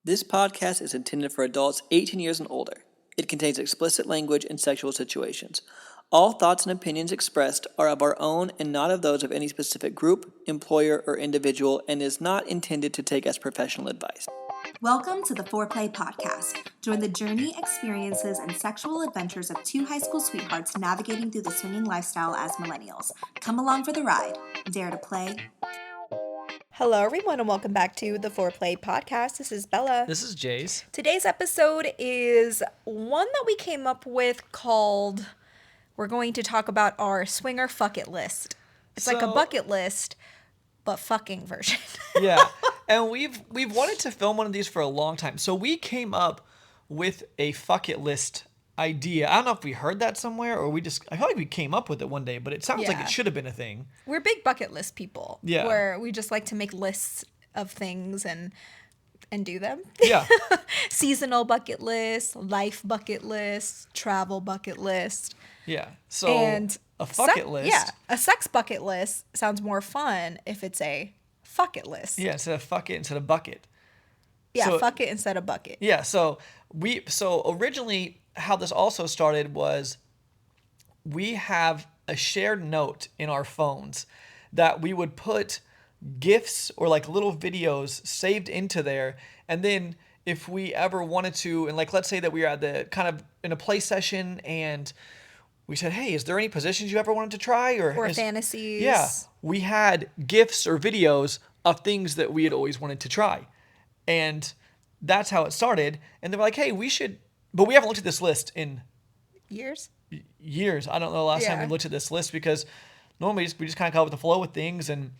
This podcast is intended for adults 18 years and older. It contains explicit language and sexual situations. All thoughts and opinions expressed are of our own and not of those of any specific group, employer, or individual, and is not intended to take as professional advice. Welcome to the Foreplay Podcast. Join the journey, experiences, and sexual adventures of two high school sweethearts navigating through the swinging lifestyle as millennials. Come along for the ride. Dare to play? Hello, everyone, and welcome back to the Foreplay Podcast. This is Bella. This is Jase. Today's episode is one that we came up with called, we're going to talk about our swinger fuck it list. It's like a bucket list, but fucking version. Yeah, and we've wanted to film one of these for a long time. So we came up with a fuck it list idea. I don't know if we heard that somewhere or I feel like we came up with it one day, but it sounds like it should have been a thing. We're big bucket list people. Yeah. Where we just like to make lists of things and do them. Yeah. Seasonal bucket list, life bucket list, travel bucket list. Yeah. So And a fuck it list. Yeah. A sex bucket list sounds more fun if it's a fuck it list. Yeah, instead of fuck it, instead of bucket. Yeah, So- fuck it instead of bucket. Yeah, so originally how this also started was we have a shared note in our phones that we would put GIFs or like little videos saved into there, and then if we ever wanted to, and like let's say that we were at the kind of in a play session and we said, hey, is there any positions you ever wanted to try Or fantasies. Yeah, we had GIFs or videos of things that we had always wanted to try, and that's how it started. And they were like, hey, we should, but we haven't looked at this list in Years? years. I don't know the last time we looked at this list because normally we just kind of go with the flow with things. And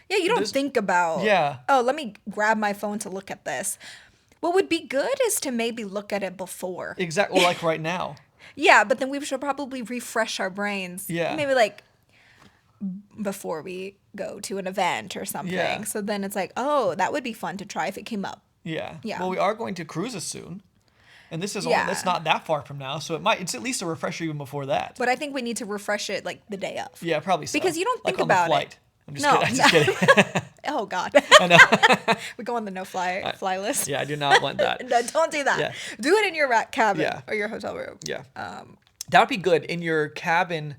Yeah, you don't think about, Yeah. oh, let me grab my phone to look at this. What would be good is to maybe look at it before. exactly like right now. Yeah, but then we should probably refresh our brains. Yeah. Maybe like before we go to an event or something. Yeah. So then it's like, oh, that would be fun to try if it came up. Yeah. Yeah. Well, we are going to cruises soon. And this is Yeah. that's not that far from now, so it's at least a refresher even before that. But I think we need to refresh it like the day of. Yeah, probably so. Because you don't Like think on the about flight. it. I'm just No. kidding. I'm just kidding. Oh, God. I know. We go on the no-fly list. Yeah, I do not want that. No, don't do that. Yeah. Do it in your cabin Yeah. or your hotel room. Yeah. That would be good in your cabin,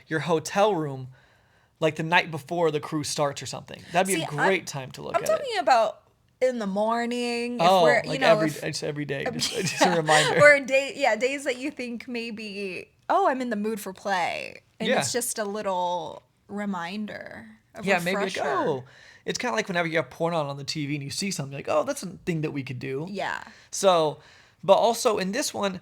your hotel room, like the night before the cruise starts or something. That'd be See, a great time to look I'm at talking it. about in the morning. Oh, we're, like if- it's every day. Just a reminder. Or days that you think maybe, oh, I'm in the mood for play. And Yeah. it's just a little reminder. Yeah, maybe like, refresher. oh, it's kind of like whenever you have porn on the TV and you see something like, oh, that's a thing that we could do. Yeah. So, but also in this one,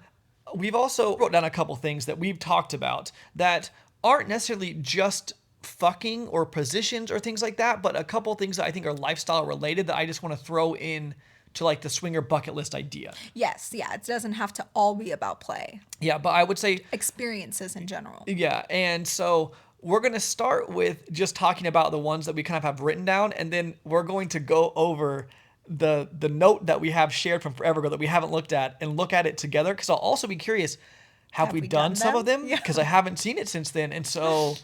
we've also wrote down a couple things that we've talked about that aren't necessarily just fucking or positions or things like that, but a couple things that I think are lifestyle related that I just want to throw in to like the swinger bucket list idea. Yes. Yeah. It doesn't have to all be about play. Yeah, but I would say, Experiences in general. yeah, and so we're going to start with just talking about the ones that we kind of have written down, and then we're going to go over the note that we have shared from forever ago that we haven't looked at and look at it together, because I'll also be curious, have we done some of them? Yeah. Because I haven't seen it since then, and so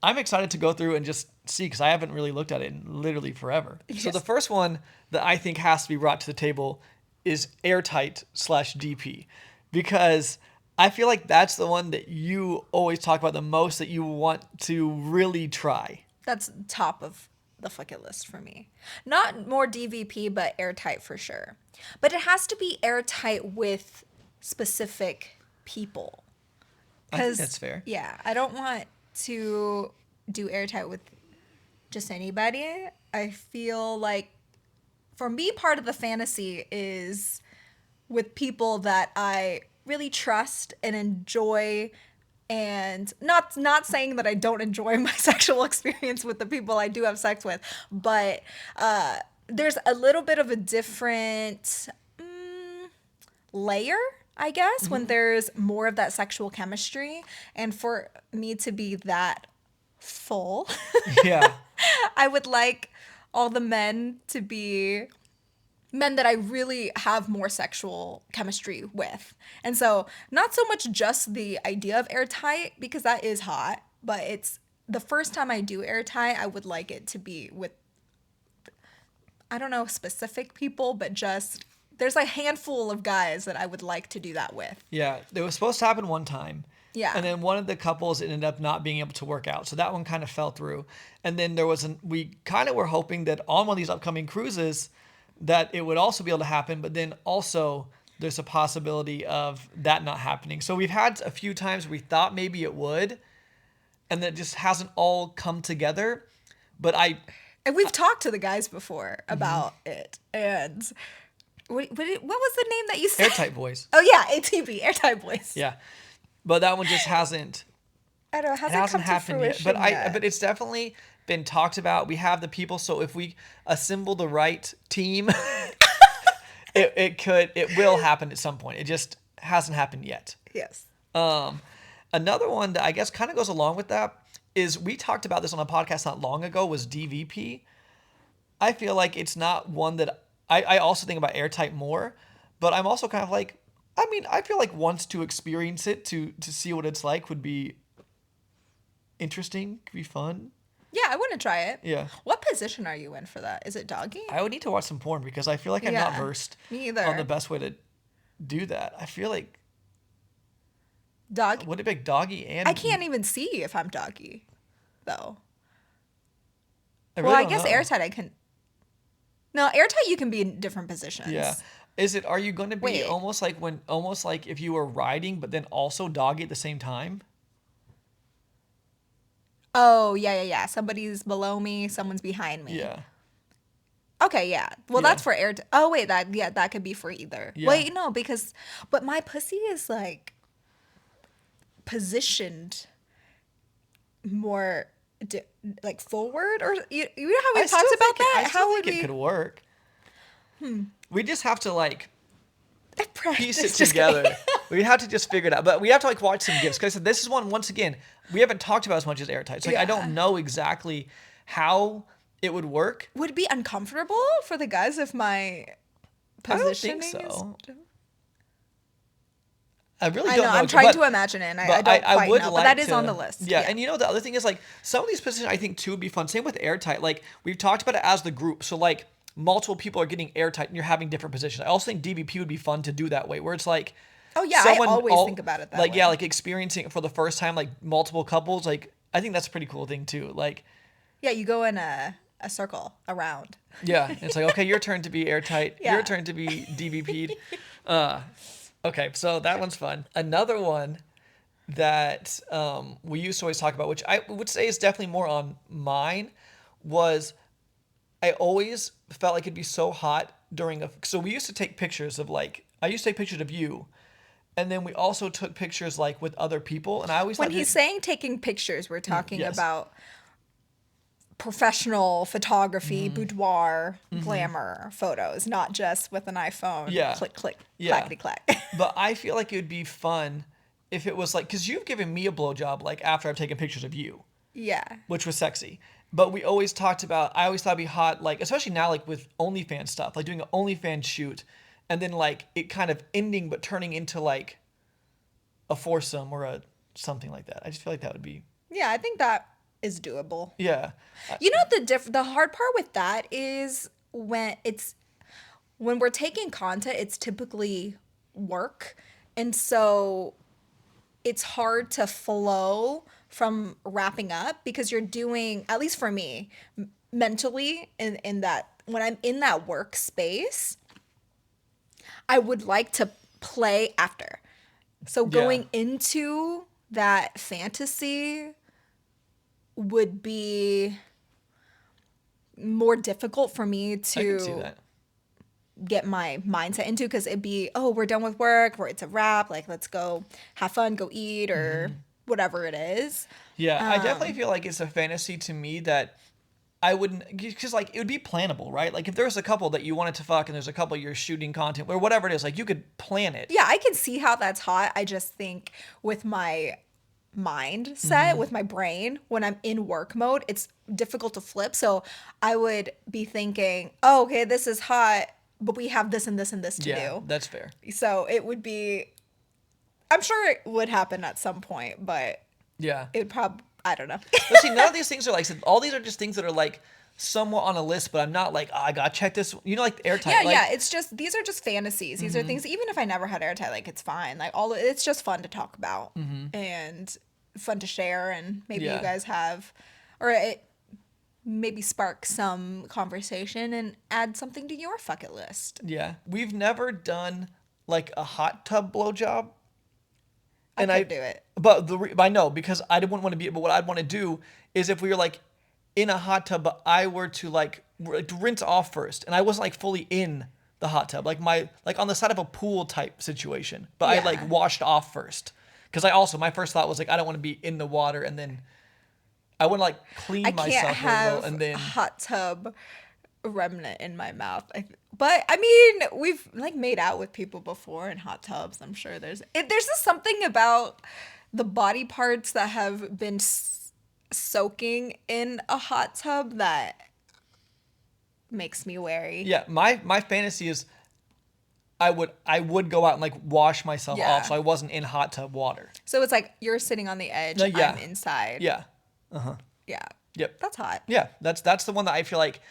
I'm excited to go through and just see, because I haven't really looked at it in literally forever. So Yes. the first one that I think has to be brought to the table is airtight/DP, because I feel like that's the one that you always talk about the most, that you want to really try. That's top of the bucket list for me. Not more DVP, but airtight for sure. But it has to be airtight with specific people. I think 'Cause, that's fair. Yeah, I don't want to do airtight with just anybody. I feel like for me, part of the fantasy is with people that I really trust and enjoy, and not saying that I don't enjoy my sexual experience with the people I do have sex with, but there's a little bit of a different layer, I guess, when there's more of that sexual chemistry. And for me to be that full, Yeah. I would like all the men to be men that I really have more sexual chemistry with. And so not so much just the idea of airtight, because that is hot, but it's the first time I do airtight, I would like it to be with I don't know specific people, but just there's a handful of guys that I would like to do that with. Yeah, it was supposed to happen one time. Yeah. And then one of the couples ended up not being able to work out. So that one kind of fell through. And then we kind of were hoping that on one of these upcoming cruises that it would also be able to happen, but then also there's a possibility of that not happening. So we've had a few times we thought maybe it would, and that just hasn't all come together. But And we've talked to the guys before about it. And what was the name that you said? Airtight Boys. Oh, yeah, ATB, Airtight Boys. Yeah. But that one just hasn't. I don't know, it hasn't come to happened yet. fruition yet. But it's definitely been talked about. We have the people, so if we assemble the right team, it will happen at some point. It just hasn't happened yet. Yes. Another one that I guess kind of goes along with that is we talked about this on a podcast not long ago was DVP. I feel like it's not one that I also think about Airtight more, but I'm also kind of like, I mean, I feel like once to experience it, to see what it's like would be interesting, could be fun. Yeah, I want to try it. Yeah. What position are you in for that? Is it doggy? I would need to watch some porn because I feel like I'm not Yeah, versed me either. on the best way to do that. I feel like, Dog. would it be doggy and... I can't even see if I'm doggy, though. I Well, really I don't guess know. airtight I can. No, airtight you can be in different positions. Yeah. Are you going to be Wait. almost like if you were riding, but then also doggy at the same time? Oh, yeah. Somebody's below me, someone's behind me. Yeah. Okay, yeah. Well, Yeah. that's for air. Oh, wait, that could be for either. Yeah. Wait, no, but my pussy is like positioned more like forward, or you know how we I still talked about think that? I still How think would it we could work. We just have to like piece it practice? Just together. kidding. We have to just figure it out. But we have to like watch some gifts because this is one, once again, we haven't talked about as much as Airtight. So like, I Yeah. don't know exactly how it would work. Would it be uncomfortable for the guys if my I don't positioning think so. is... I really I don't know, know. I'm trying but- to imagine it, and I but don't quite would know, but like that is to- on the list. Yeah, and you know the other thing is like some of these positions I think too would be fun. Same with Airtight. Like we've talked about it as the group. So like multiple people are getting Airtight and you're having different positions. I also think DVP would be fun to do that way, where it's like Oh, yeah, I always think about it that like way. yeah, like experiencing it for the first time, like multiple couples. Like I think that's a pretty cool thing too. Like Yeah, you go in a circle around. yeah, it's like okay, your turn to be Airtight. Yeah. Your turn to be DVP'd. Okay, so that one's fun. Another one that we used to always talk about, which I would say is definitely more on mine, was I always felt like it'd be so hot during so we used to take pictures of like, I used to take pictures of you, and then we also took pictures like with other people, and I always When thought he's saying taking pictures, we're talking yes. about professional photography, boudoir, glamour photos, not just with an iPhone. Yeah. Click, click, Yeah. clackety clack. But I feel like it would be fun if it was like, because you've given me a blowjob like after I've taken pictures of you, Yeah. which was sexy. But we always talked about, I always thought it'd be hot, like, especially now, like with OnlyFans stuff, like doing an OnlyFans shoot and then like it kind of ending but turning into like a foursome or a something like that. I just feel like that would be, Yeah, I think that is doable. yeah. You know the hard part with that is when we're taking content, it's typically work. And so it's hard to flow from wrapping up because you're doing, at least for me, mentally in that when I'm in that workspace, I would like to play after. So going into that fantasy would be more difficult for me I can see to that. get my mindset into, because it'd be, oh, we're done with work, or it's a wrap, like let's go have fun, go eat, or whatever it is. Yeah, I definitely feel like it's a fantasy to me that I wouldn't, because like it would be plannable, right? Like if there's a couple that you wanted to fuck and there's a couple you're shooting content or whatever it is, like you could plan it. Yeah, I can see how that's hot. I just think with my mindset, with my brain, when I'm in work mode, it's difficult to flip. So I would be thinking, oh, okay, this is hot, but we have this and this and this to Yeah, do. that's fair. So it would be, I'm sure it would happen at some point, but Yeah. it would probably, I don't know. But see, none of these things are like, all these are just things that are like somewhat on a list, but I'm not like, oh, I gotta check this. You know, like airtight. Yeah, like, yeah. It's just these are just fantasies. These are things. Even if I never had airtight, like it's fine. Like it's just fun to talk about and fun to share. And maybe Yeah. you guys have, or it maybe spark some conversation and add something to your bucket list. Yeah, we've never done like a hot tub blowjob. I And could do it. But I know because I wouldn't want to be. But what I'd want to do is if we were like in a hot tub, but I were to like rinse off first, and I wasn't like fully in the hot tub, like on the side of a pool type situation, but I Yeah. like washed off first. Because I also my first thought was like I don't want to be in the water and then I want to like clean I can't myself really well have and then hot tub remnant in my mouth. But I mean, we've like made out with people before in hot tubs. I'm sure there's just something about the body parts that have been soaking in a hot tub that makes me wary. yeah. My fantasy is I would go out and like wash myself Yeah. off so I wasn't in hot tub water. So it's like you're sitting on the edge, Yeah. I'm inside. Yeah. Yeah. Yep. That's hot. Yeah, that's the one that I feel like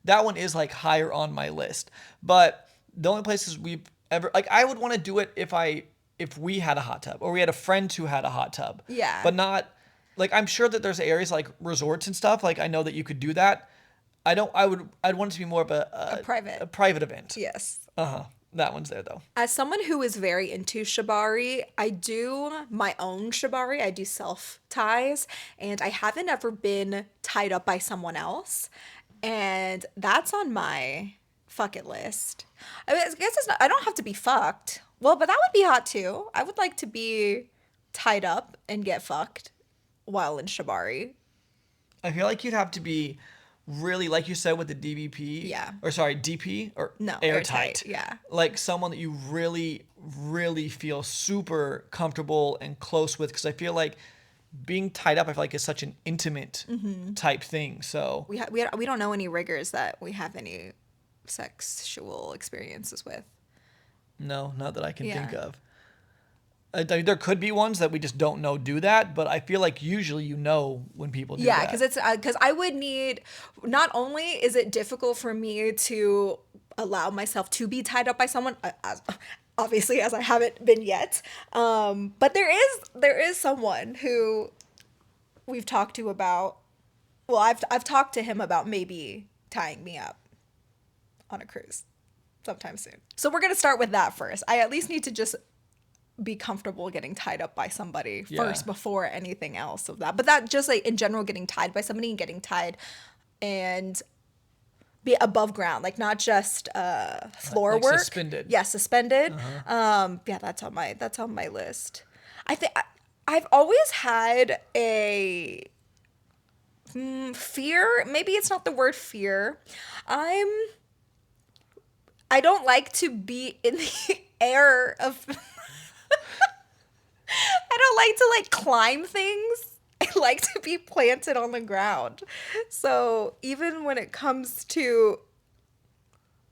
that one is like higher on my list. But the only places we've ever like I would want to do it if we had a hot tub or we had a friend who had a hot tub. Yeah. But not like I'm sure that there's areas like resorts and stuff like I know that you could do that. I'd want it to be more of a private event. Yes. That one's there though. As someone who is very into shibari, I do my own shibari. I do self ties, and I haven't ever been tied up by someone else, and that's on my fuck it list. I mean, I guess it's not. I don't have to be fucked. Well, but that would be hot too. I would like to be tied up and get fucked while in shibari. I feel like you'd have to be really like you said with the DVP. Yeah. Or sorry, DP or No, airtight. yeah. Like someone that you really, really feel super comfortable and close with. Because I feel like being tied up, I feel like is such an intimate type thing. So We don't know any riggers that we have any sexual experiences with. no, not that I can Yeah. think of. There could be ones that we just don't know do that, but I feel like usually you know when people do Yeah, that. because I would need. Not only is it difficult for me to allow myself to be tied up by someone, obviously as I haven't been yet, but there is someone who we've talked to about. Well, I've talked to him about maybe tying me up on a cruise sometime soon. So we're gonna start with that first. I at least need to just be comfortable getting tied up by somebody first before anything else of that. But that just like in general, getting tied by somebody and getting tied and be above ground, like not just floor Like work. suspended. Yeah, suspended. Yeah, that's on my list. I think I've always had a fear. Maybe it's not the word fear. I don't like to be in the air of. I don't like to like climb things. I like to be planted on the ground. So even when it comes to,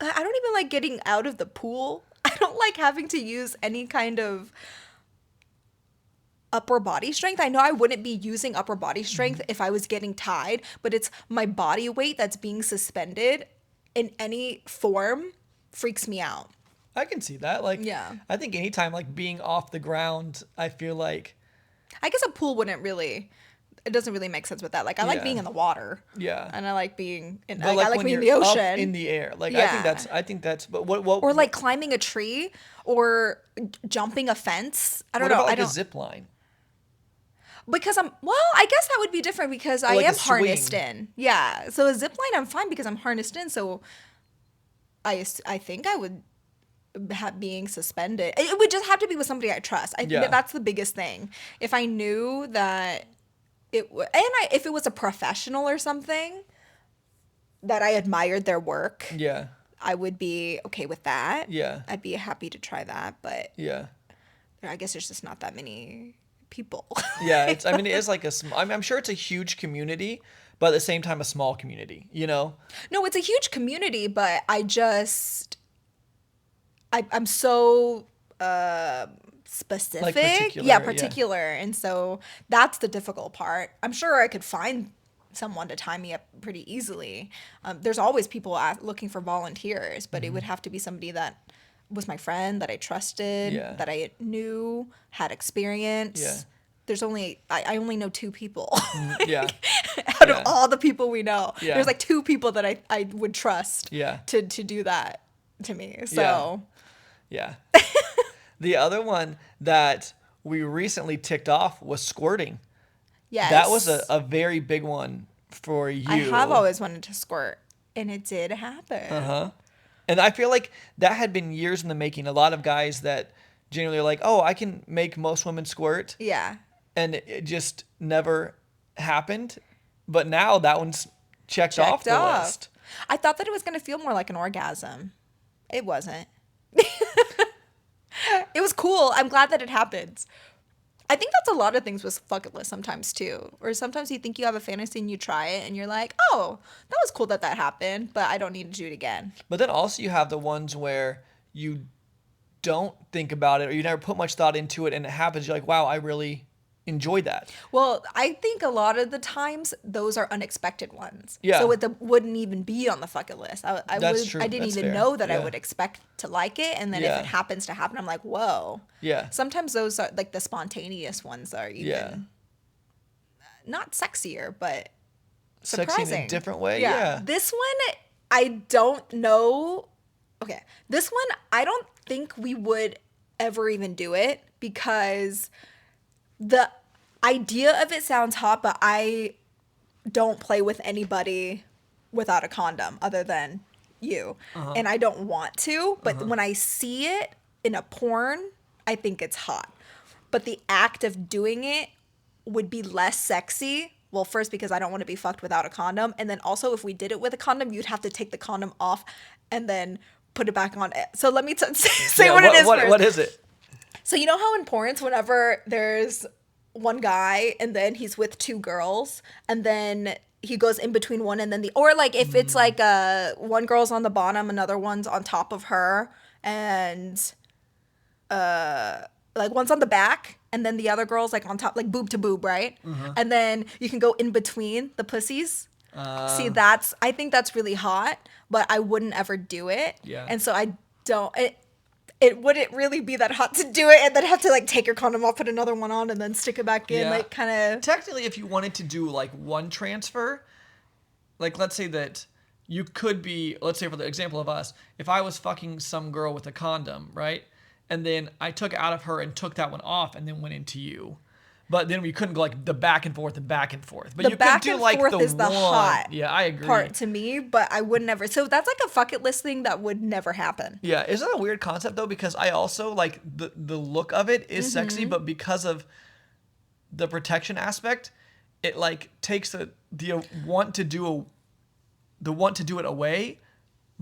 I don't even like getting out of the pool. I don't like having to use any kind of upper body strength. I know I wouldn't be using upper body strength if I was getting tied, but it's my body weight that's being suspended in any form freaks me out. I can see that. Like, Yeah. I think anytime like being off the ground, I feel like, I guess a pool wouldn't really. It doesn't really make sense with that. Like I like Yeah. being in the water. Yeah. And I like being in. but Like, I like when being in you're the up ocean. in the air. Like, Yeah. I think that's, but what, or like climbing a tree or jumping a fence. I don't what know. about like I a don't zip line? because I guess that would be different because I like am a harnessed swing. in. Yeah. So a zip line I'm fine because I'm harnessed in. So I think I would have being suspended. It would just have to be with somebody I trust. I think Yeah. that's the biggest thing. If I knew that if it was a professional or something that I admired their work, Yeah. I would be okay with that. Yeah. I'd be happy to try that, but Yeah. I guess there's just not that many people. Yeah. It's, I mean, it is like I'm sure it's a huge community, but at the same time, a small community, you know? No, it's a huge community, but I'm so specific. Like particular, yeah, yeah. particular. And so that's the difficult part. I'm sure I could find someone to tie me up pretty easily. There's always people looking for volunteers, but it would have to be somebody that was my friend, that I trusted, Yeah. that I knew, had experience. Yeah. There's only, I only know 2 people Yeah. out Yeah. of all the people we know. Yeah. There's like 2 people that I would trust Yeah. to do that to me. So Yeah. The other one that we recently ticked off was squirting. yes. That was a very big one for you. I have always wanted to squirt, and it did happen. Uh-huh. And I feel like that had been years in the making. A lot of guys that generally are like, oh, I can make most women squirt. Yeah. And it just never happened. But now that one's checked off the list. I thought that it was going to feel more like an orgasm. It wasn't. It was cool. I'm glad that it happened. I think that's a lot of things with bucket list sometimes too. Or sometimes you think you have a fantasy and you try it and you're like, oh, that was cool that happened, but I don't need to do it again. But then also you have the ones where you don't think about it or you never put much thought into it and it happens. You're like, wow, I really enjoyed that. Well, I think a lot of the times those are unexpected ones. Yeah. So it wouldn't even be on the bucket list. That's true. I didn't That's even fair. know that I Yeah. would expect to like it. And then Yeah. if it happens to happen, I'm like, whoa. Yeah. Sometimes those are like the spontaneous ones are even Yeah. not sexier, but Sexy surprising. in a different way. Yeah. This one, I don't know. Okay. This one, I don't think we would ever even do it because the idea of it sounds hot, but I don't play with anybody without a condom other than you. And I don't want to, but when I see it in a porn, I think it's hot. But the act of doing it would be less sexy. Well, first because I don't want to be fucked without a condom, and then also if we did it with a condom, you'd have to take the condom off and then put it back on. So let me say Yeah, what it is first. What is it? So you know how in porns, whenever there's one guy and then he's with 2 girls, and then he goes in between one and then or like if it's like one girl's on the bottom, another one's on top of her, and like one's on the back and then the other girl's like on top, like boob to boob, right? And then you can go in between the pussies. See, I think that's really hot, but I wouldn't ever do it. Yeah. And so I don't. It wouldn't really be that hot to do it, and then have to like take your condom off, put another one on, and then stick it back in, Yeah. like kind of. Technically, if you wanted to do like one transfer, like let's say that you could be, let's say for the example of us, if I was fucking some girl with a condom, right? And then I took it out of her and took that one off and then went into you. But then we couldn't go like the back and forth and back and forth. But The you could back do and like forth the is the one. hot Yeah, I agree. part to me, but I would never. So that's like a bucket list thing that would never happen. Yeah, isn't that a weird concept though? Because I also like the look of it is sexy, but because of the protection aspect, it like takes the want to do it away.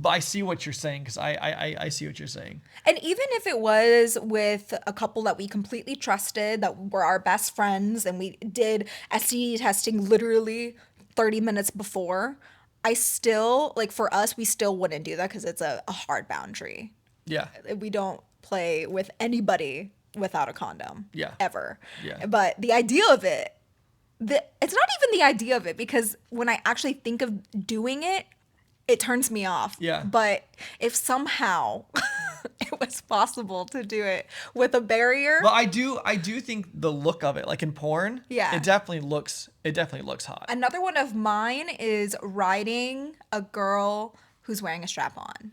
But I see what you're saying because I see what you're saying. And even if it was with a couple that we completely trusted, that were our best friends, and we did STD testing literally 30 minutes before, I still, like for us, we still wouldn't do that because it's a hard boundary. Yeah. We don't play with anybody without a condom. Yeah. Ever. Yeah. But the idea of it, it's not even the idea of it, because when I actually think of doing it, it turns me off. Yeah. But if somehow it was possible to do it with a barrier. But I do think the look of it, like in porn, Yeah. it definitely looks hot. Another one of mine is riding a girl who's wearing a strap on,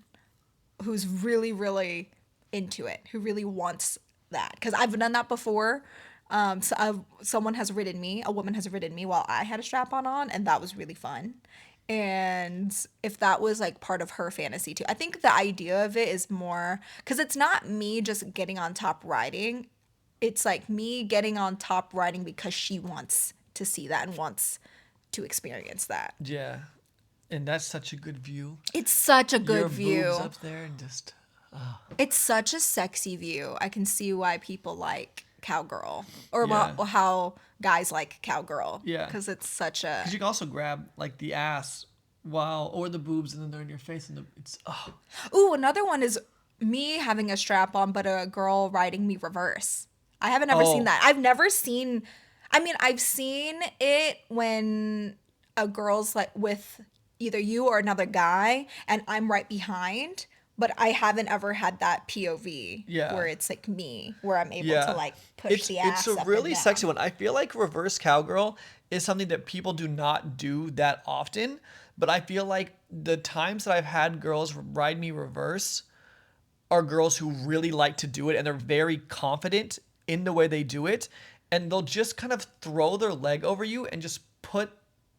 who's really, really into it, who really wants that. Because I've done that before. Someone has ridden me, a woman has ridden me while I had a strap on, and that was really fun. And if that was like part of her fantasy too, I think the idea of it is more because it's not me just getting on top riding. It's like me getting on top riding because she wants to see that and wants to experience that. Yeah. And that's such a good view. It's such a good Your view. boobs up there and just It's such a sexy view. I can see why people like cowgirl or Yeah. how guys like cowgirl. Yeah. Because it's such a. because you can also grab like the ass or the boobs and then they're in your face and it's Ooh, another one is me having a strap on, but a girl riding me reverse. I haven't ever seen that. I've never seen. I mean, I've seen it when a girl's like with either you or another guy and I'm right behind, but I haven't ever had that POV Yeah. where it's like me, where I'm able Yeah. to like push the It's ass a up really and sexy down. one. I feel like reverse cowgirl is something that people do not do that often, but I feel like the times that I've had girls ride me reverse are girls who really like to do it and they're very confident in the way they do it, and they'll just kind of throw their leg over you and just put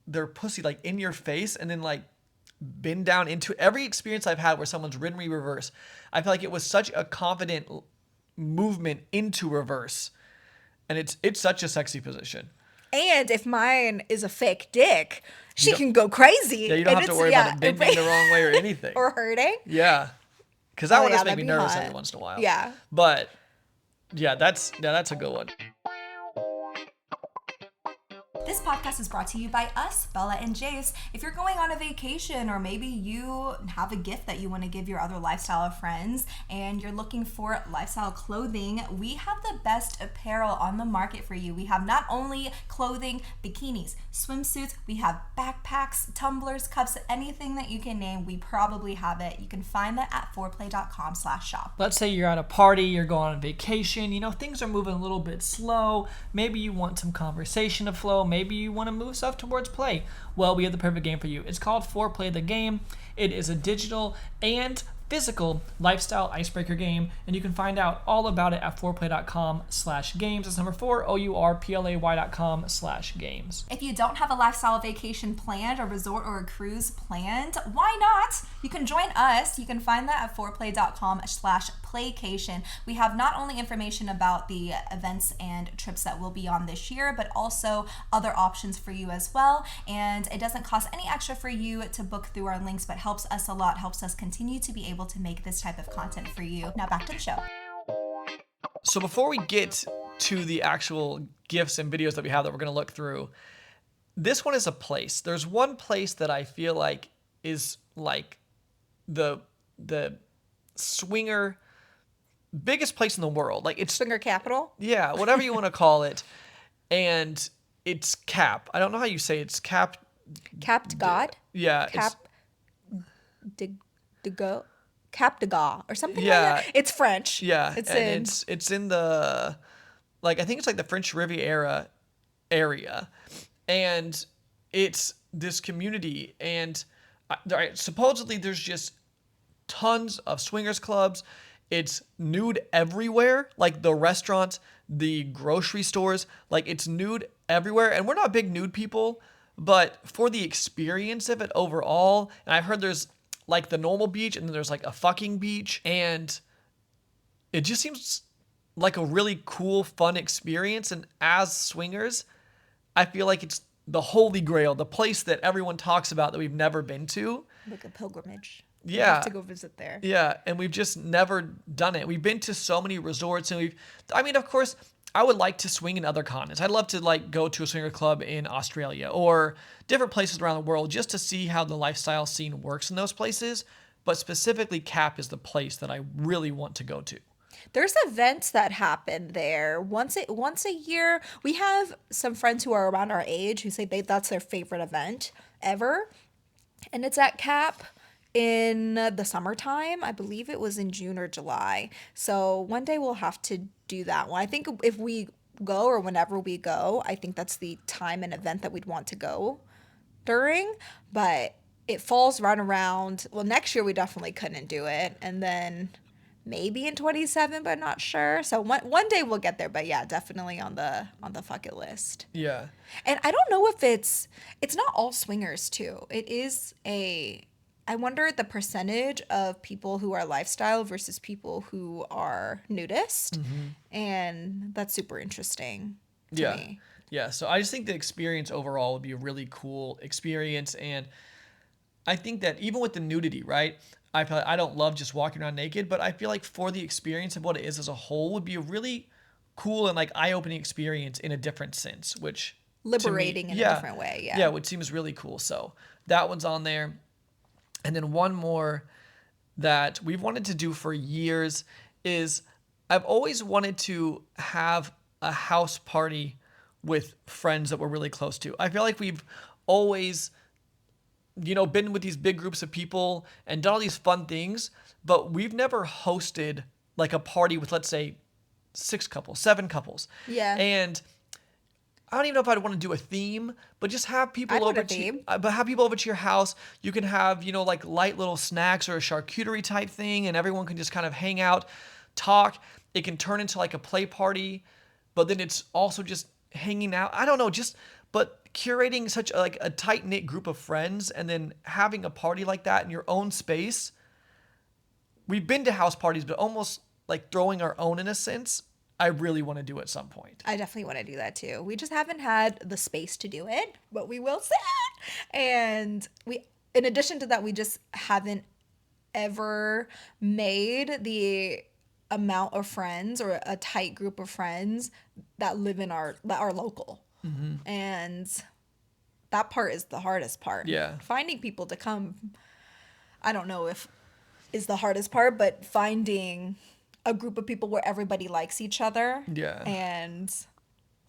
their pussy like in your face and then like bend down into every experience I've had where someone's ridden me reverse. I feel like it was such a confident movement into reverse, and it's such a sexy position. And if mine is a fake dick, she don't- can go crazy. Yeah, you don't and have to it's- worry about it bending the wrong way or anything. or hurting. Yeah, because that Oh, one yeah, does make that'd me be nervous hot. every once in a while. Yeah. But yeah, that's a good one. This podcast is brought to you by us, Bella and Jase. If you're going on a vacation or maybe you have a gift that you want to give your other lifestyle friends and you're looking for lifestyle clothing, we have the best apparel on the market for you. We have not only clothing, bikinis, swimsuits, we have backpacks, tumblers, cups, anything that you can name, we probably have it. You can find that at foreplay.com/shop. Let's say you're at a party, you're going on vacation, things are moving a little bit slow. Maybe you want some conversation to flow. Maybe you want to move stuff towards play. Well, we have the perfect game for you. It's called Foreplay the Game. It is a digital and physical lifestyle icebreaker game, and you can find out all about it at foreplay.com/games. That's number 4, OURPLAY.com/games. If you don't have a lifestyle vacation planned, a resort or a cruise planned, why not? You can join us. You can find that at foreplay.com/playcation. We have not only information about the events and trips that we'll be on this year, but also other options for you as well. And it doesn't cost any extra for you to book through our links, but helps us a lot, helps us continue to be able to make this type of content for you. Now back to the show. So before we get to the actual GIFs and videos that we have that we're going to look through, this one is a place. There's one place that I feel like is like the swinger biggest place in the world. Like it's Swinger capital. yeah, whatever you want to call it. And it's Cap. I don't know how you say it. It's Cap. Capped God. Yeah. Cap de go. Cap de Gaulle or something Yeah. like that. It's French. Yeah, It's and in. it's in the I think it's like the French Riviera area, and it's this community, and supposedly there's just tons of swingers clubs. It's nude everywhere, like the restaurants, the grocery stores, like it's nude everywhere, and we're not big nude people, but for the experience of it overall, and I've heard there's like the normal beach, and then there's like a fucking beach, and it just seems like a really cool, fun experience. And as swingers, I feel like it's the holy grail, the place that everyone talks about that we've never been to. Like a pilgrimage. Yeah. You have to go visit there. Yeah, and we've just never done it. We've been to so many resorts, and of course, I would like to swing in other continents. I'd love to like go to a swinger club in Australia or different places around the world just to see how the lifestyle scene works in those places. But specifically, Cap is the place that I really want to go to. There's events that happen there once a year. We have some friends who are around our age who say that's their favorite event ever, and it's at Cap in the summertime. I believe it was in June or July. So one day we'll have to do that one. I think if we go or whenever we go, I think that's the time and event that we'd want to go during. But it falls right around, well, next year we definitely couldn't do it. And then maybe in 27, but not sure. So one day we'll get there. But yeah, definitely on the bucket list. Yeah. And I don't know if it's not all swingers too. It is I wonder the percentage of people who are lifestyle versus people who are nudist. And that's super interesting to me. Yeah. So I just think the experience overall would be a really cool experience. And I think that even with the nudity, right? I feel like I don't love just walking around naked, but I feel like for the experience of what it is as a whole would be a really cool and like eye-opening experience in a different sense, which to me- Liberating in a different way. Yeah. Yeah, which seems really cool. So that one's on there. And then one more that we've wanted to do for years is I've always wanted to have a house party with friends that we're really close to. I feel like we've always, been with these big groups of people and done all these fun things, but we've never hosted like a party with, let's say, 6 couples, 7 couples. Yeah. And I don't even know if I'd want to do a theme, but just have people I'd want over a theme. but have people over to your house. You can have, like light little snacks or a charcuterie type thing, and everyone can just kind of hang out, talk. It can turn into like a play party, but then it's also just hanging out. I don't know, but curating such a tight-knit group of friends and then having a party like that in your own space. We've been to house parties, but almost like throwing our own in a sense. I really want to do at some point. I definitely want to do that too. We just haven't had the space to do it, but we will soon. And in addition to that, we just haven't ever made the amount of friends or a tight group of friends that live in that are local. Mm-hmm. And that part is the hardest part. Yeah. Finding people to come, I don't know if is the hardest part, but finding a group of people where everybody likes each other. Yeah. And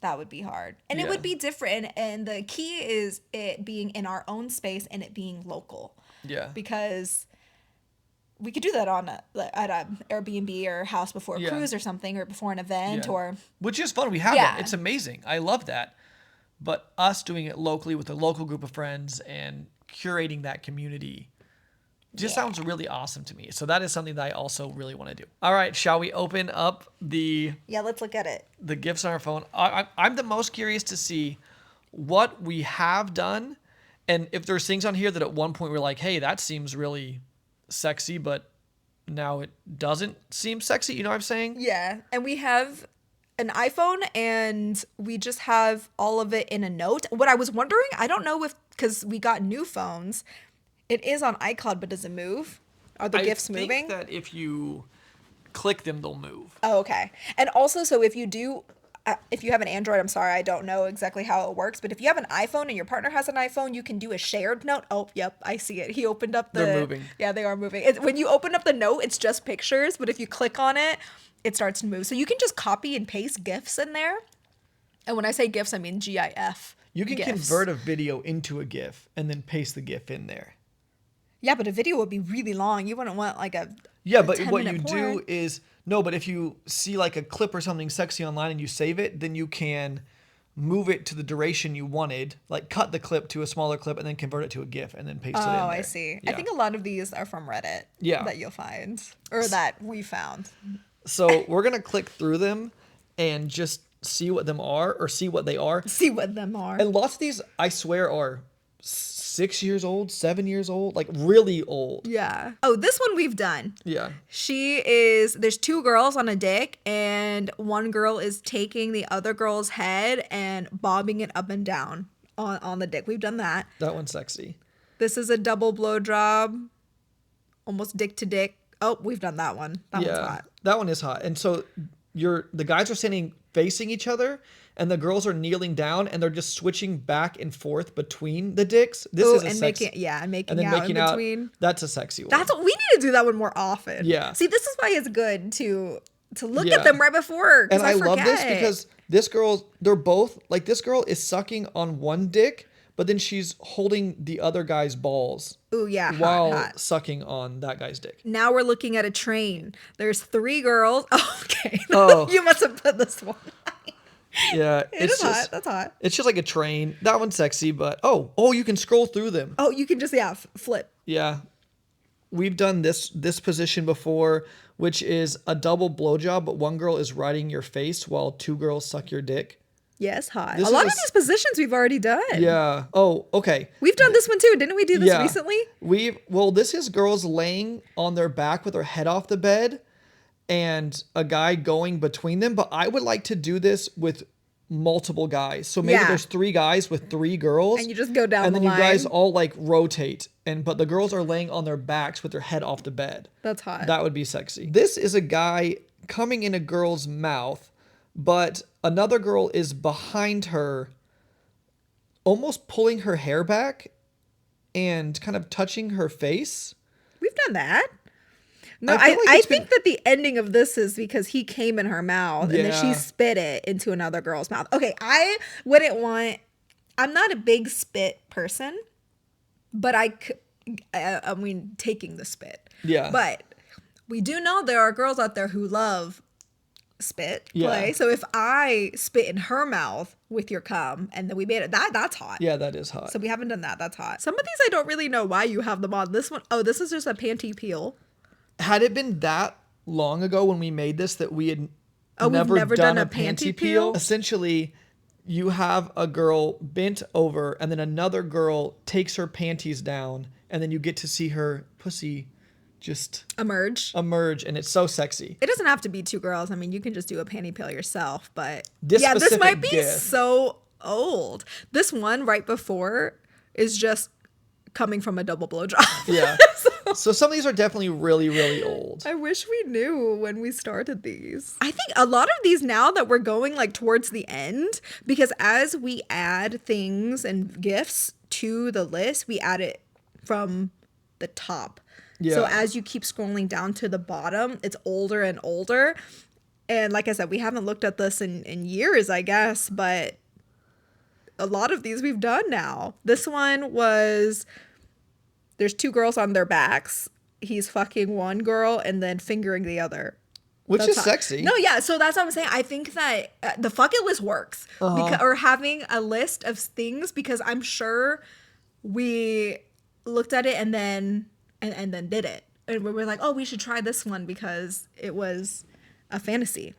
that would be hard. And Yeah. it would be different. And the key is it being in our own space and it being local. Yeah. Because we could do that at a Airbnb or house before a Yeah. cruise or something, or before an event, Yeah. or Which is fun. We have Yeah. that. It's amazing. I love that. But us doing it locally with a local group of friends and curating that community just sounds really awesome to me. So that is something that I also really want to do. All right, shall we open up the let's look at it. gifts on our phone? I'm the most curious to see what we have done, and if there's things on here that at one point we're like, hey, that seems really sexy, but now it doesn't seem sexy. You know what I'm saying? Yeah, and we have an iPhone, and we just have all of it in a note. What I was wondering, I don't know if, because we got new phones, it is on iCloud, but does it move? Are the gifts moving? I think that if you click them, they'll move. Oh, okay. And also, so if you have an Android, I'm sorry, I don't know exactly how it works, but if you have an iPhone and your partner has an iPhone, you can do a shared note. Oh, yep, I see it. He opened up They're moving. Yeah, they are moving. When you open up the note, it's just pictures, but if you click on it, it starts to move. So you can just copy and paste GIFs in there. And when I say GIFs, I mean GIF. You can GIFs. convert a video into a GIF and then paste the GIF in there. Yeah, but a video would be really long. You wouldn't want like a Yeah, a but what 10-minute you porn. do is no, but if you see like a clip or something sexy online and you save it, then you can move it to the duration you wanted, like cut the clip to a smaller clip and then convert it to a GIF and then paste it in there. Oh, I see. Yeah. I think a lot of these are from Reddit. Yeah. That you'll find, or that we found. So we're gonna click through them and just see what them are or see what they are. See what them are. And lots of these, I swear, are 6 years old, 7 years old, like really old. Yeah. Oh, this one we've done. Yeah. There's 2 girls on a dick, and one girl is taking the other girl's head and bobbing it up and down on the dick. We've done that. That one's sexy. This is a double blowjob, almost dick to dick. Oh, we've done that one. That one's hot. That one is hot. And so the guys are standing facing each other and the girls are kneeling down and they're just switching back and forth between the dicks. This is a and sexy. making out and then in making out. between. That's a sexy one. That's what we need to do that one more often. Yeah. See, this is why it's good to look Yeah. at them right before. 'Cause And I love this forget. because they're both like this girl is sucking on one dick, but then she's holding the other guy's balls Ooh, yeah, hot, while hot. sucking on that guy's dick. Now we're looking at a train. There's 3 girls. Oh, okay. Oh. You must have put this one. Yeah, It is hot. That's hot. It's just like a train. That one's sexy, but you can scroll through them. Oh, you can just flip. Yeah. We've done this position before, which is a double blowjob, but one girl is riding your face while 2 girls suck your dick. Yes, hot. This A lot is of these positions we've already done. Yeah. Oh, okay. We've done this one too. Didn't we do this Yeah. recently? This is girls laying on their back with their head off the bed and a guy going between them, but I would like to do this with multiple guys. So maybe Yeah. there's 3 guys with 3 girls. And you just go down and the then line. you guys all like rotate but the girls are laying on their backs with their head off the bed. That's hot. That would be sexy. This is a guy coming in a girl's mouth, but another girl is behind her, almost pulling her hair back and kind of touching her face. We've done that. No, I feel like I it's think that the ending of this is because he came in her mouth and then she Yeah. spit it into another girl's mouth. Okay, I wouldn't want I'm not a big spit person, but I mean, taking the spit. Yeah. But we do know there are girls out there who love spit play. Yeah. So if I spit in her mouth with your cum and then we made it, that's hot. Yeah, that is hot. So we haven't done that. That's hot. Some of these I don't really know why you have them on. This one, oh, this is just a panty peel. Had it been that long ago when we made this that we had We've never done a panty panty peel? essentially you have a girl bent over and then another girl takes her panties down and then you get to see her pussy just Emerge. and it's so sexy. It doesn't have to be two girls. I mean, you can just do a panty peel yourself, but This yeah, this specific might be gif. so old. This one right before is just coming from a double blowjob. Yeah. So some of these are definitely really, really old. I wish we knew when we started these. I think a lot of these now that we're going like towards the end, because as we add things and gifts to the list, we add it from the top. Yeah. So as you keep scrolling down to the bottom, it's older and older. And like I said, we haven't looked at this in years, I guess, but a lot of these we've done now. This one was, there's two girls on their backs. He's fucking one girl and then fingering the other. Which That's is hot. sexy. No, yeah. So that's what I'm saying. I think that the fucking list works. Or having a list of things, because I'm sure we looked at it and then did it. And we were like, oh, we should try this one because it was a fantasy.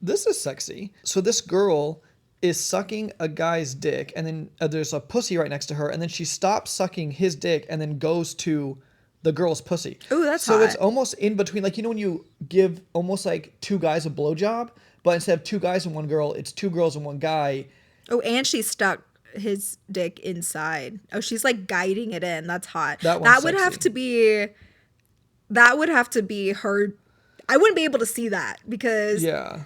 This is sexy. So this girl is sucking a guy's dick and then there's a pussy right next to her and then she stops sucking his dick and then goes to the girl's pussy. Ooh, that's so hot. it's almost in between, like, you know when you give almost like two guys a blowjob, but instead of two guys and one girl, it's two girls and one guy. Oh, and she stuck his dick inside. Oh, she's like guiding it in. That's hot. That one's would have sexy. to be. That would have to be her. I wouldn't be able to see that because Yeah.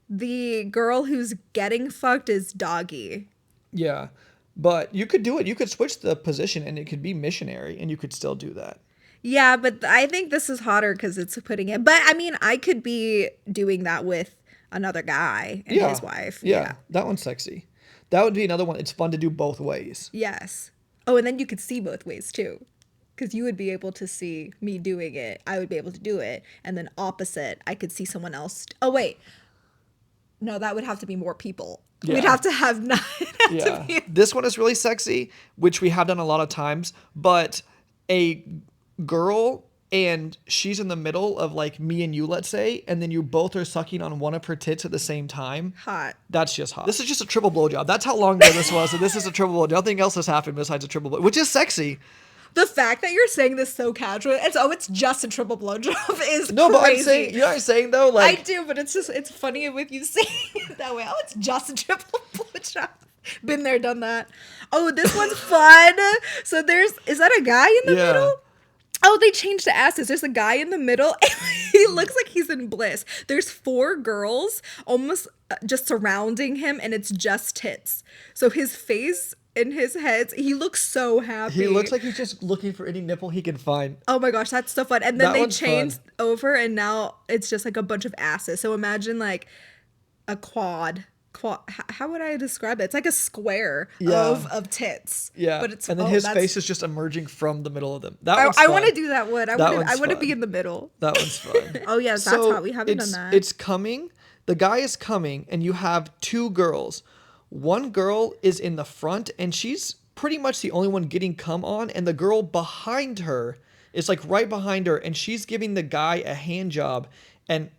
the girl who's getting fucked is doggy. Yeah. But you could do it. You could switch the position and it could be missionary and you could still do that. Yeah, but I think this is hotter because it's putting it. But I mean, I could be doing that with another guy and his wife. Yeah. That one's sexy. That would be another one. It's fun to do both ways. Yes. Oh, and then you could see both ways too. Because you would be able to see me doing it. I would be able to do it. And then opposite, I could see someone else. Oh, wait. No, that would have to be more people. Yeah. We'd have to have nine. Yeah. This one is really sexy, which we have done a lot of times. But a girl and she's in the middle of like me and you, let's say, and then you both are sucking on one of her tits at the same time. Hot. That's just hot. This is just a triple blowjob. That's how long ago this was. And this is a triple blowjob. Nothing else has happened besides a triple blowjob, which is sexy. The fact that you're saying this so casual, it's just a triple blowjob is No, crazy. but I'm saying, you know what I'm saying though? Like, I do, but it's funny with you saying it that way. Oh, it's just a triple blowjob. Been there, done that. Oh, this one's fun. So is that a guy in the middle? Oh, they changed the asses. There's a guy in the middle. He looks like he's in bliss. There's 4 girls almost just surrounding him, and it's just tits. So his face and his head, he looks so happy. He looks like he's just looking for any nipple he can find. Oh my gosh, that's so fun. And then That they one's changed fun. over, and now it's just like a bunch of asses. So imagine like a quad. How would I describe it? It's like a square of tits. Yeah. But it's and then his face is just emerging from the middle of them. That one's I fun. want to do that one. I want to fun. be in the middle. That one's fun. Oh yes, that's hot. We haven't done that. It's coming. The guy is coming, and you have 2 girls. One girl is in the front, and she's pretty much the only one getting cum on, and the girl behind her is like right behind her, and she's giving the guy a hand job and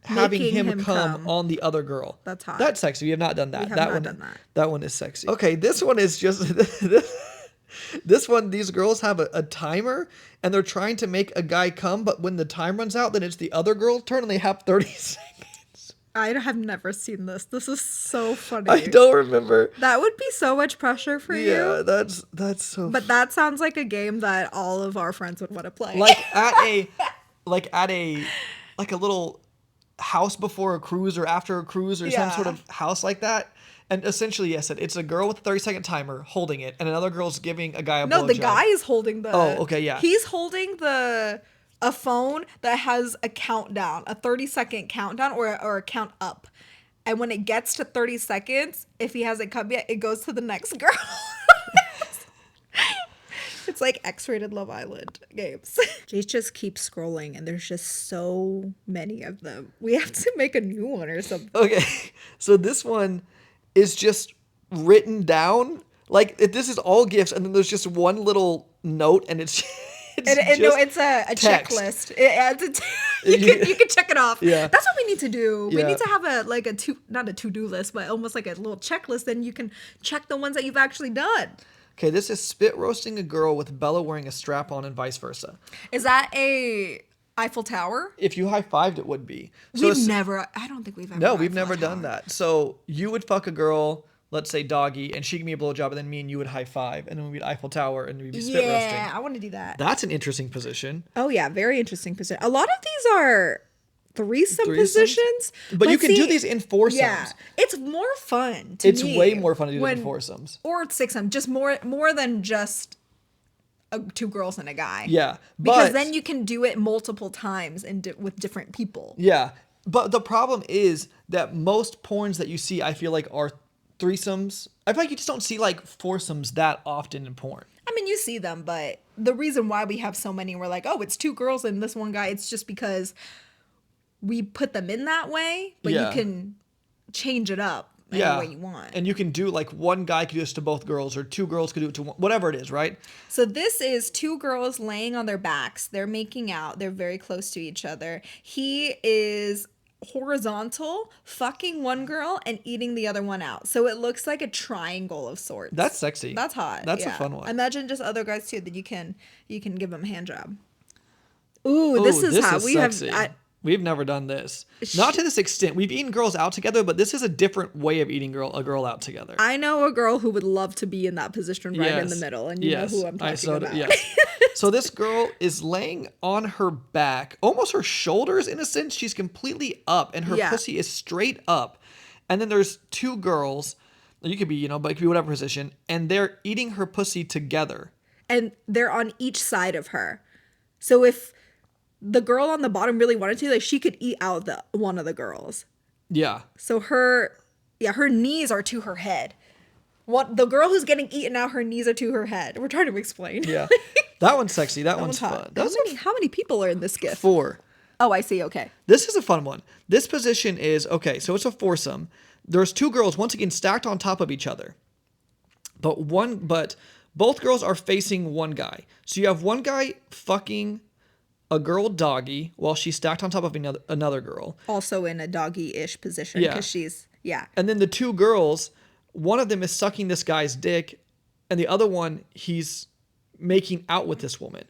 having Making him him come come. on the other girl. That's hot. That's sexy. We have not done that. We have that not one, done that. That one is sexy. Okay, this one is just this one. These girls have a timer, and they're trying to make a guy come, but when the time runs out, then it's the other girl's turn, and they have 30 seconds. I have never seen this. This is so funny. I don't remember. That would be so much pressure for Yeah, you. that's so. But that sounds like a game that all of our friends would want to play. like at a little house before a cruise or after a cruise or some Yeah. sort of house like that. And essentially, yes, it's a girl with a 30-second timer holding it, and another girl's giving a guy a No, the blowjob. guy is holding the. Oh, okay, yeah. He's holding a phone that has a countdown, a 30-second countdown or a count up. And when it gets to 30 seconds, if he hasn't come yet, it goes to the next girl. It's like X-rated Love Island games. Jase just keeps scrolling, and there's just so many of them. We have to make a new one or something. Okay, so this one is just written down. Like, this is all gifts, and then there's just one little note, and it's No, it's a text. checklist. You can check it off. Yeah. That's what we need to do. We Yeah. need to have not a to-do list, but almost like a little checklist. Then you can check the ones that you've actually done. Okay, this is spit roasting a girl with Bella wearing a strap on and vice versa. Is that a Eiffel Tower? If you high-fived, it would be. So I don't think we've ever. No, we've Eiffel never done Tower. that. So you would fuck a girl, let's say Doggy, and she give me a blowjob, and then me and you would high five, and then we'd Eiffel Tower, and we'd be spit roasting. Yeah, I want to do that. That's an interesting position. Oh yeah, very interesting position. A lot of these are threesome Threesomes? positions, But you can do see, these in foursomes. Yeah, it's more fun. It's me way more fun to do when- than foursomes. or sixsome. Just more than just two girls and a guy. Yeah, because but- then you can do it multiple times and with different people. Yeah, but the problem is that most porns that you see, I feel like, are threesomes. I feel like you just don't see like foursomes that often in porn. I mean, you see them, but the reason why we have so many, we're like, oh, it's two girls and this one guy. It's just because we put them in that way, but Yeah. you can change it up any Yeah, way you want. and you can do like one guy could do this to both girls, or two girls could do it to one, whatever it is, right? So this is two girls laying on their backs. They're making out. They're very close to each other. He is horizontal, fucking one girl and eating the other one out. So it looks like a triangle of sorts. That's sexy. That's hot. That's a yeah. fun one. Imagine just other guys too that you can give them a hand job. Ooh, this is hot. Sexy. We've never done this. Not to this extent. We've eaten girls out together, but this is a different way of eating a girl out together. I know a girl who would love to be in that position right in the Yes. middle, and you know who I'm talking about. Yes. So this girl is laying on her back, almost her shoulders in a sense. She's completely up, and her Yeah. pussy is straight up. And then there's two girls. You could be, but it could be whatever position, and they're eating her pussy together. And they're on each side of her. So if the girl on the bottom really wanted to, like, she could eat out one of the girls. Yeah. So her knees are to her head. The girl who's getting eaten out, her knees are to her head. We're trying to explain. Yeah. That one's sexy. That one's hot. fun. How many people are in this gift? 4. Oh, I see. Okay. This is a fun one. This position is, okay, so it's a foursome. There's two girls, once again, stacked on top of each other. But both girls are facing one guy. So you have one guy fucking a girl doggy while she's stacked on top of another girl. Also in a doggy-ish position Yeah. because she's, yeah. And then the two girls, one of them is sucking this guy's dick, and the other one, he's making out with this woman.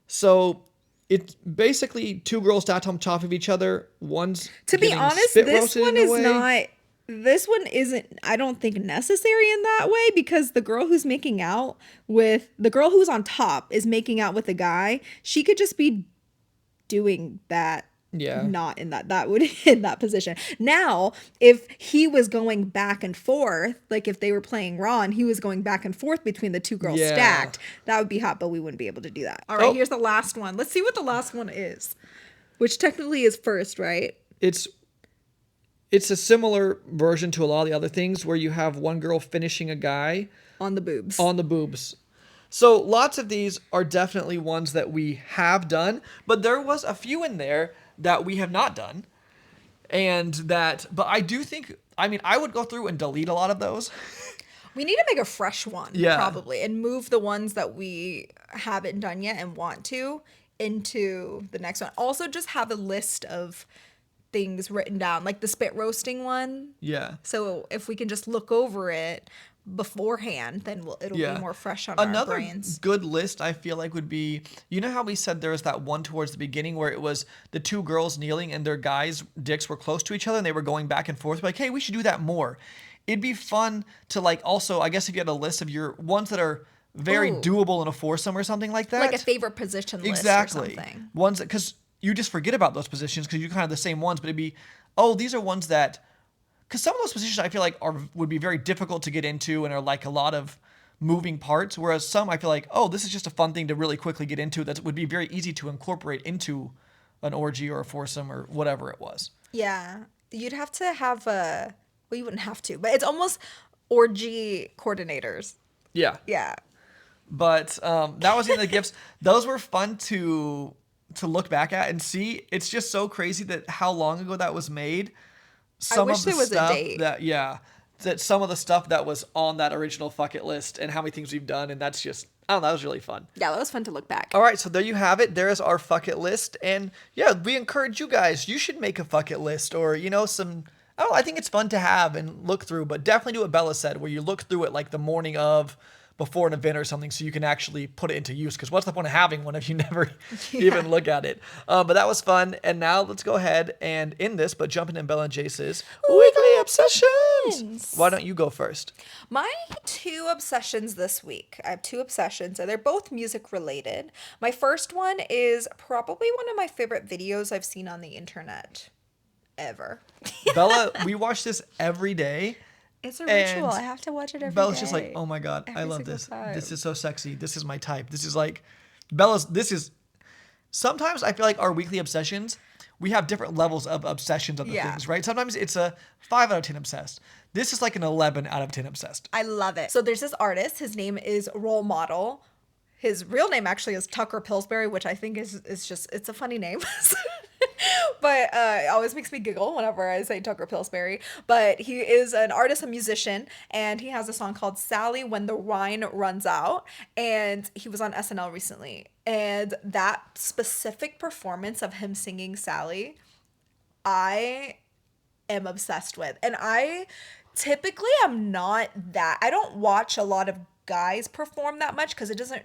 So it's basically two girls stacked on top of each other. One's To be getting honest, spit this roasted one in a is way. not. This one isn't, I don't think, necessary in that way, because the girl who's making out with the girl who's on top is making out with the guy. She could just be doing that. Yeah. Not in that would in that position. Now, if he was going back and forth, like if they were playing Raw and he was going back and forth between the two girls Yeah. stacked, that would be hot, but we wouldn't be able to do that. All right, Oh. here's the last one. Let's see what the last one is, which technically is first, right? It's a similar version to a lot of the other things where you have one girl finishing a guy On the boobs. on the boobs. So lots of these are definitely ones that we have done, but there was a few in there that we have not done. But I do think, I would go through and delete a lot of those. We need to make a fresh one, Yeah. probably, and move the ones that we haven't done yet and want to into the next one. Also, just have a list of things written down, like the spit roasting one. Yeah. So if we can just look over it beforehand, then it'll be more fresh on our Another brains. good list I feel like would be, you know how we said there was that one towards the beginning where it was the two girls kneeling and their guys' dicks were close to each other and they were going back and forth, like, hey, we should do that more. It'd be fun to, like, also, I guess if you had a list of your ones that are very Ooh. doable in a foursome or something like that. Like a favorite position list Exactly. or something. Ones that, because you just forget about those positions because you kind of the same ones, but it'd be, these are ones that, because some of those positions I feel like would be very difficult to get into and are like a lot of moving parts, whereas some I feel like, this is just a fun thing to really quickly get into that would be very easy to incorporate into an orgy or a foursome or whatever it was. Yeah. You'd have to have you wouldn't have to, but it's almost orgy coordinators. Yeah. Yeah. But that was in the gifts. Those were fun to look back at and see. It's just so crazy that how long ago that was made. Some wish of the there was a stuff date. that some of the stuff that was on that original bucket list and how many things we've done, and that's just, I don't know, that was really fun. Yeah, that was fun to look back. All right, so there you have it. There is our bucket list, and yeah, we encourage you guys. You should make a bucket list, or some. I don't know, I think it's fun to have and look through, but definitely do what Bella said, where you look through it like the morning of, before an event or something, so you can actually put it into use. Because what's the point of having one if you never even look at it? But that was fun. And now let's go ahead and end this, but jumping in Bella and Jace's weekly obsessions. Why don't you go first? My 2 obsessions this week. I have 2 obsessions, and they're both music related. My first one is probably one of my favorite videos I've seen on the internet ever. Bella, we watch this every day. It's a ritual. I have to watch it every day. Bella's just like, oh my God, I love this. This is so sexy. This is my type. This is like, sometimes I feel like our weekly obsessions, we have different levels of obsessions of the things, right? Sometimes it's a 5 out of 10 obsessed. This is like an 11 out of 10 obsessed. I love it. So there's this artist. His name is Role Model. His real name actually is Tucker Pillsbury, which I think is just, it's a funny name. But it always makes me giggle whenever I say Tucker Pillsbury. But he is an artist, a musician, and he has a song called Sally When the Wine Runs Out. And he was on SNL recently. And that specific performance of him singing Sally, I am obsessed with. And I typically am not that. I don't watch a lot of guys perform that much because it doesn't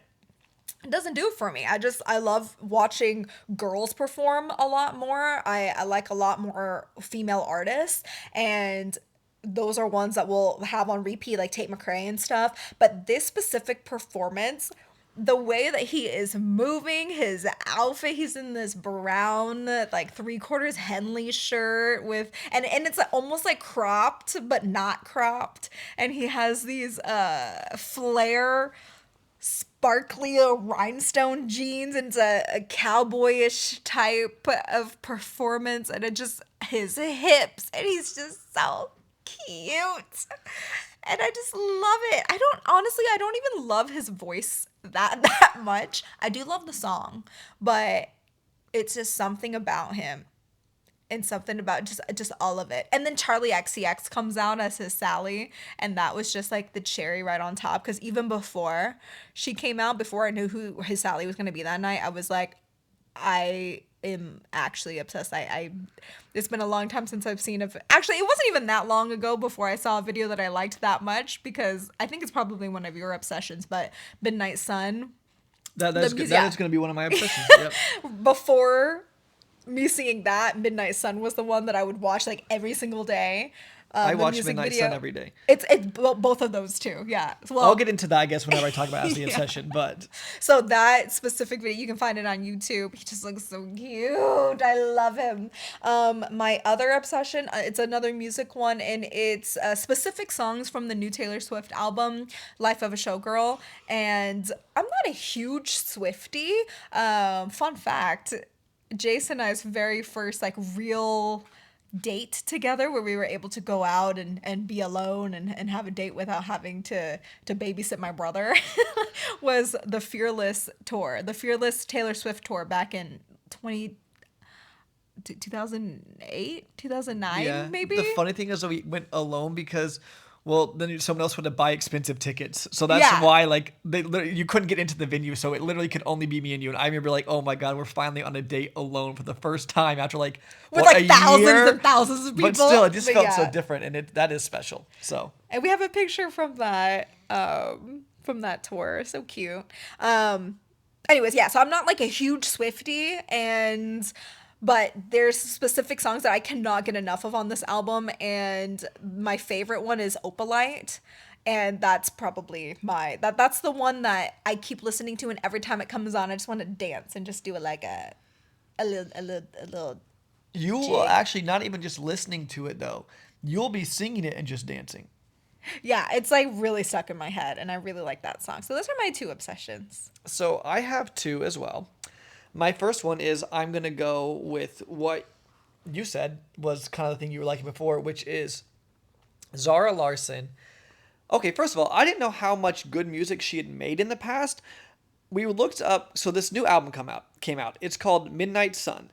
do it for me. I love watching girls perform a lot more. I like a lot more female artists, and those are ones that we'll have on repeat, like Tate McRae and stuff. But this specific performance, the way that he is moving, his outfit, he's in this brown, like 3/4 Henley shirt with, and it's almost like cropped, but not cropped. And he has these flare sparkly rhinestone jeans, and it's a cowboyish type of performance, and it just, his hips, and he's just so cute, and I just love it. I don't even love his voice that much. I do love the song, but it's just something about him and something about just all of it. And then Charlie XCX comes out as his Sally, and that was just like the cherry right on top, because even before she came out, before I knew who his Sally was going to be that night, I was like, I am actually obsessed. It's been a long time since I've seen actually, it wasn't even that long ago before I saw a video that I liked that much, because I think it's probably one of your obsessions, but Midnight Sun. That is going to be one of my obsessions. Yep. Before me seeing that, Midnight Sun was the one that I would watch like every single day. I watch Midnight Sun every day. It's both of those two, yeah. Well, I'll get into that, I guess, whenever I talk about as the obsession. But so that specific video, you can find it on YouTube. He just looks so cute. I love him. My other obsession, it's another music one, and it's specific songs from the new Taylor Swift album, Life of a Showgirl. And I'm not a huge Swiftie. Fun fact, Jase and I's very first like real date together, where we were able to go out and be alone and have a date without having to babysit my brother, was the Fearless tour, the Fearless Taylor Swift tour back in 2008, 2009, maybe. The funny thing is that we went alone because, well, then someone else would have buy expensive tickets. So that's why, like, you couldn't get into the venue. So it literally could only be me and you. And I remember, like, oh my God, we're finally on a date alone for the first time after, like, with like a thousands year? and thousands of people. But still, it just felt so different. And that is special. So. And we have a picture from that tour. So cute. Anyways, yeah. So I'm not like a huge Swiftie, but there's specific songs that I cannot get enough of on this album, and my favorite one is Opalite, and that's probably that's the one that I keep listening to, and every time it comes on, I just want to dance and just do it like a little. You will actually not even just listening to it though. You'll be singing it and just dancing. Yeah, it's like really stuck in my head, and I really like that song. So those are my 2 obsessions. So I have 2 as well. My first one is I'm going to go with what you said was kind of the thing you were liking before, which is Zara Larsson Okay, first of all, I didn't know how much good music she had made in the past. We looked up, so this new album came out. It's called Midnight Sun,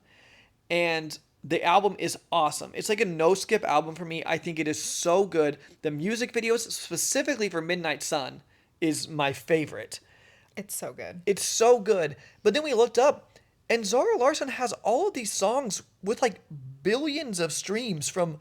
and the album is awesome. It's like a no skip album for me. I think it is so good. The music videos specifically for Midnight Sun is my favorite. It's so good. It's so good. But then we looked up, and Zara Larsson has all of these songs with like billions of streams from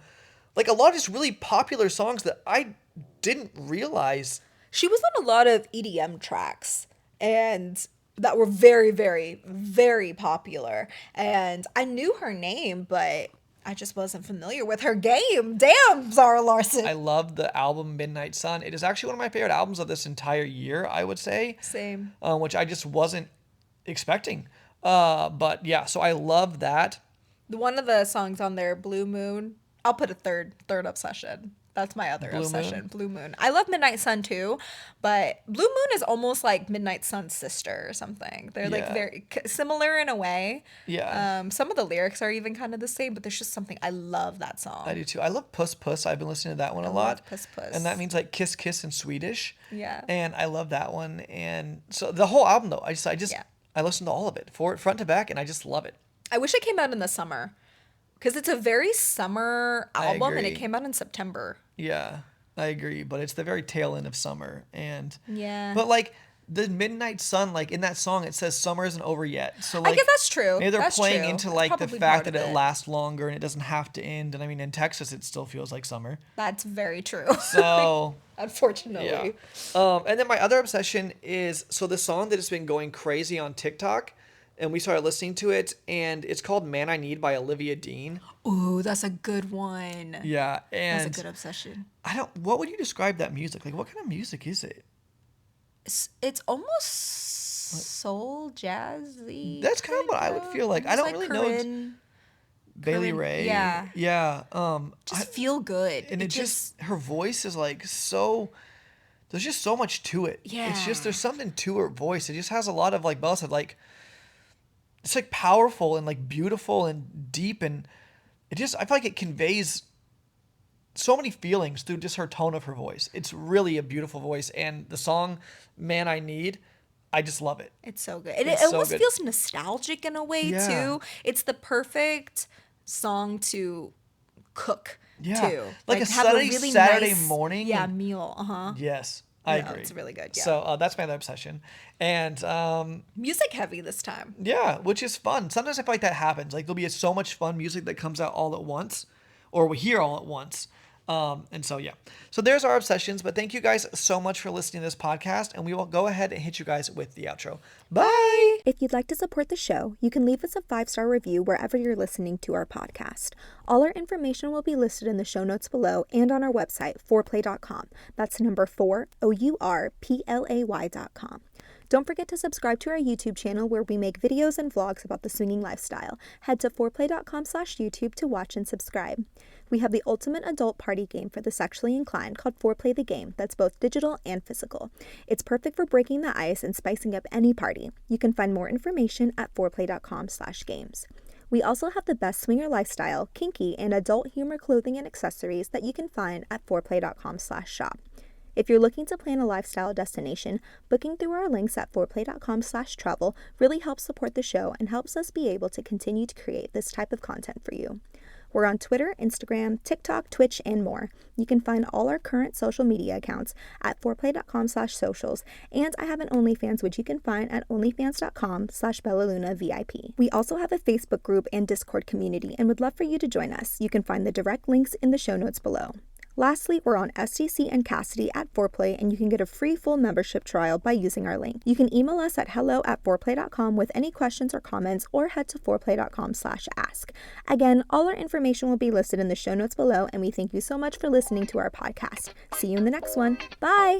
like a lot of just really popular songs that I didn't realize. She was on a lot of EDM tracks and that were very, very, very popular. And I knew her name, but I just wasn't familiar with her game. Damn, Zara Larsson. I love the album Midnight Sun. It is actually one of my favorite albums of this entire year, I would say. Same. Which I just wasn't expecting. But yeah, so I love that. One of the songs on there, Blue Moon. I'll put a third obsession. That's my other Blue obsession. Moon? Blue Moon. I love Midnight Sun too, but Blue Moon is almost like Midnight Sun's sister or something. They're like Yeah. very similar in a way. Yeah. Some of the lyrics are even kind of the same, but there's just something. I love that song. I do too. I love Puss Puss. I've been listening to that one a love lot. Puss Puss. And that means like kiss kiss in Swedish. Yeah. And I love that one. And so the whole album though, I just Yeah. I listened to all of it, front to back, and I just love it. I wish it came out in the summer because it's a very summer album and it agree. came out in September. Yeah, I agree. But it's the very tail end of summer. And Yeah. But like the Midnight Sun, like in that song, it says summer isn't over yet. So like I guess that's true. maybe they're That's playing true. into That's like the probably fact part that of it lasts longer and it doesn't have to end. And I mean, in Texas, it still feels like summer. That's very true. So Unfortunately. yeah. And then my other obsession is so the song that has been going crazy on TikTok, and we started listening to it, and it's called "Man I Need" by Olivia Dean. Ooh, that's a good one. Yeah, That's and a good obsession. I don't. What would you describe that music? Like, what kind of music is it? It's almost soul jazzy. That's kind of what I would feel like. I don't really know Corinne, Bailey Corinne- Ray. yeah. Yeah. just feel good. And it just her voice is like so. There's just so much to it. It's Yeah. just there's something to her voice. It just has a lot of like Bella said, like it's like powerful and like beautiful and deep, and it just I feel like it conveys so many feelings through just her tone of her voice. It's really a beautiful voice, and the song "Man I Need," I just love it. It's so good. And It's it so almost good. feels nostalgic in a way Yeah. too. It's the perfect song to cook Yeah. too. Like a sunny Saturday morning Yeah, and- meal. Uh-huh. Yes, I Yeah, agree. it's really good, yeah. So that's my other obsession, and Music heavy this time. yeah, which is fun. Sometimes I feel like that happens. Like there'll be so much fun music that comes out all at once, or we hear all at once. And so yeah. So there's our obsessions. But thank you guys so much for listening to this podcast, and we will go ahead and hit you guys with the outro. Bye. If you'd like to support the show, you can leave us a 5-star review wherever you're listening to our podcast. All our information will be listed in the show notes below and on our website, fourplay.com. That's number 4, OURPLAY.com. Don't forget to subscribe to our YouTube channel where we make videos and vlogs about the swinging lifestyle. Head to fourplay.com/YouTube to watch and subscribe. We have the ultimate adult party game for the sexually inclined called Foreplay the Game that's both digital and physical. It's perfect for breaking the ice and spicing up any party. You can find more information at foreplay.com/games. We also have the best swinger lifestyle, kinky, and adult humor clothing and accessories that you can find at foreplay.com/shop. If you're looking to plan a lifestyle destination, booking through our links at foreplay.com/travel really helps support the show and helps us be able to continue to create this type of content for you. We're on Twitter, Instagram, TikTok, Twitch, and more. You can find all our current social media accounts at foreplay.com/socials, and I have an OnlyFans which you can find at onlyfans.com/BellaLunaVIP. We also have a Facebook group and Discord community and would love for you to join us. You can find the direct links in the show notes below. Lastly, we're on STC and Cassidy at Foreplay, and you can get a free full membership trial by using our link. You can email us at hello@foreplay.com with any questions or comments, or head to foreplay.com/ask. Again, all our information will be listed in the show notes below, and we thank you so much for listening to our podcast. See you in the next one. Bye!